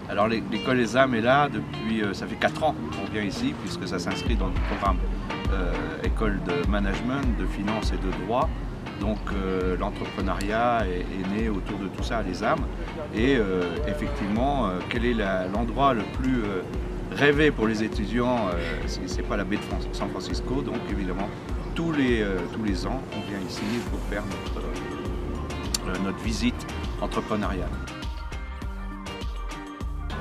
Alors l'école Les Âmes est là depuis, ça fait 4 ans qu'on vient ici, puisque ça s'inscrit dans le programme école de management, de finance et de droit. Donc l'entrepreneuriat est né autour de tout ça à Les Âmes. Et effectivement, quel est l'endroit le plus rêvé pour les étudiants? C'est pas la baie de San Francisco, donc évidemment tous les ans on vient ici pour faire notre visite entrepreneuriale.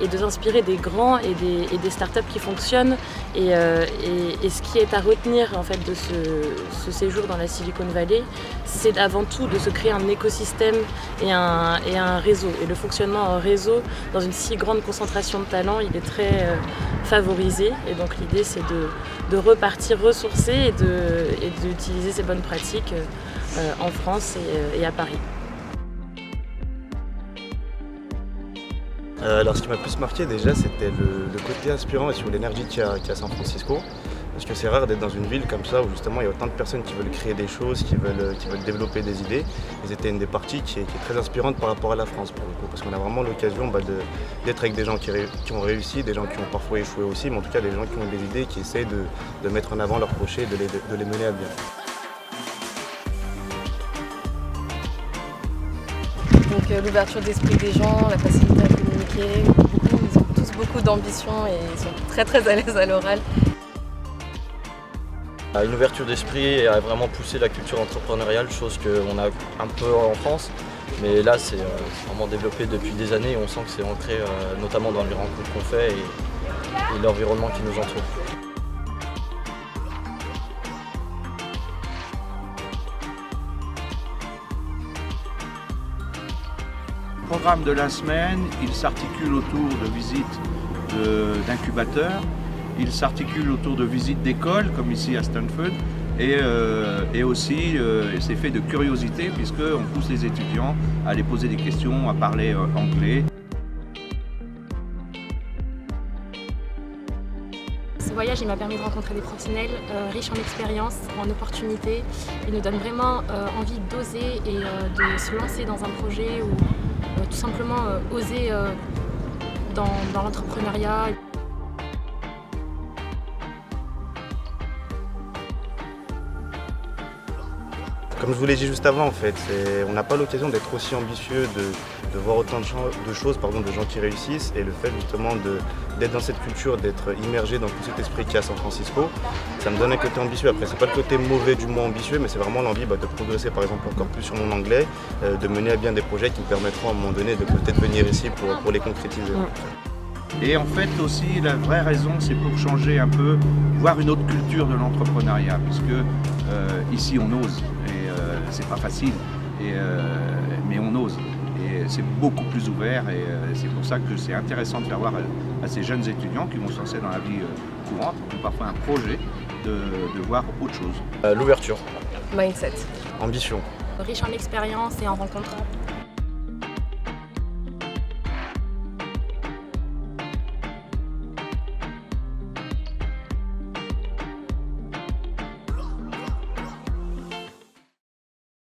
Et de s'inspirer des grands et des startups qui fonctionnent. Et ce qui est à retenir en fait de ce séjour dans la Silicon Valley, c'est avant tout de se créer un écosystème et un réseau. Et le fonctionnement en réseau, dans une si grande concentration de talents, il est très favorisé. Et donc l'idée c'est de repartir ressourcer et d'utiliser ces bonnes pratiques en France et à Paris. Alors ce qui m'a plus marqué déjà c'était le côté inspirant et sur l'énergie qu'il y a à San Francisco. Parce que c'est rare d'être dans une ville comme ça où justement il y a autant de personnes qui veulent créer des choses, qui veulent développer des idées. Et c'était une des parties qui est très inspirante par rapport à la France pour le coup. Parce qu'on a vraiment l'occasion d'être avec des gens qui ont réussi, des gens qui ont parfois échoué aussi, mais en tout cas des gens qui ont des idées, qui essaient de mettre en avant leurs projets, de les mener à bien. Donc l'ouverture d'esprit des gens, la facilité à communiquer, ils ont tous beaucoup d'ambition et ils sont très à l'aise à l'oral. Une ouverture d'esprit a vraiment poussé la culture entrepreneuriale, chose qu'on a un peu en France. Mais là c'est vraiment développé depuis des années et on sent que c'est ancré notamment dans les rencontres qu'on fait et l'environnement qui nous entoure. Le programme de la semaine, il s'articule autour de visites d'incubateurs, il s'articule autour de visites d'écoles, comme ici à Stanford, et aussi c'est fait de curiosité, puisqu'on pousse les étudiants à aller poser des questions, à parler anglais. Ce voyage il m'a permis de rencontrer des professionnels riches en expérience, en opportunités. Il nous donne vraiment envie d'oser et de se lancer dans un projet ou tout simplement oser dans l'entrepreneuriat. Comme je vous l'ai dit juste avant, en fait, on n'a pas l'occasion d'être aussi ambitieux, de voir autant de gens qui réussissent, et le fait justement d'être dans cette culture, d'être immergé dans tout cet esprit qu'il y a à San Francisco, ça me donne un côté ambitieux. Après, c'est pas le côté mauvais du mot ambitieux, mais c'est vraiment l'envie de progresser par exemple encore plus sur mon anglais, de mener à bien des projets qui me permettront à un moment donné de peut-être venir ici pour les concrétiser. Et en fait aussi, la vraie raison, c'est pour changer un peu, voir une autre culture de l'entrepreneuriat, puisque ici on ose, et c'est pas facile, mais on ose. Et c'est beaucoup plus ouvert, et c'est pour ça que c'est intéressant de faire voir à ces jeunes étudiants qui vont se lancer dans la vie courante, ou parfois un projet, de voir autre chose. L'ouverture. Mindset. Ambition. Riche en expérience et en rencontres.